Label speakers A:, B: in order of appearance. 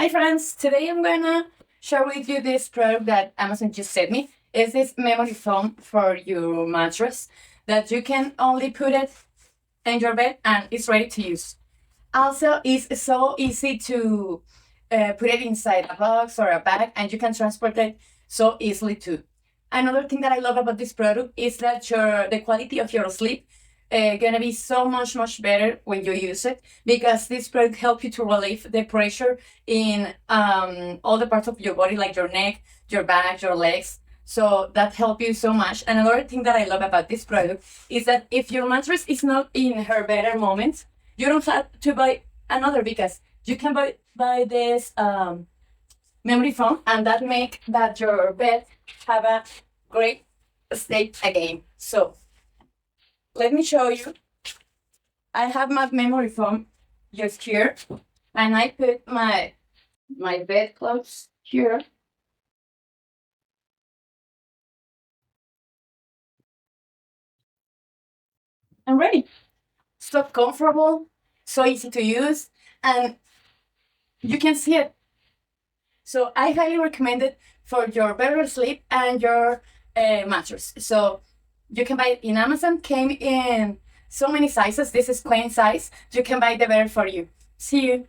A: Hi friends, today I'm gonna share with you this product that Amazon just sent me. It's this memory foam for your mattress that you can only put it in your bed and it's ready to use. Also, it's so easy to put it inside a box or a bag and you can transport it so easily too. Another thing that I love about this product is that the quality of your sleep gonna be so much better when you use it, because this product helps you to relieve the pressure in all the parts of your body, like your neck, your back, your legs. So that helps you so much. And another thing that I love about this product is that if your mattress is not in her better moments, you don't have to buy another, because you can buy this memory foam, and that make that your bed have a great state again. So let me show you. I have my memory foam just here, and I put my bed clothes here. I'm ready. So comfortable, so easy to use, and you can see it. So I highly recommend it for your better sleep and your mattress. So you can buy it in Amazon. Came in so many sizes. This is queen size. You can buy the better for you. See you.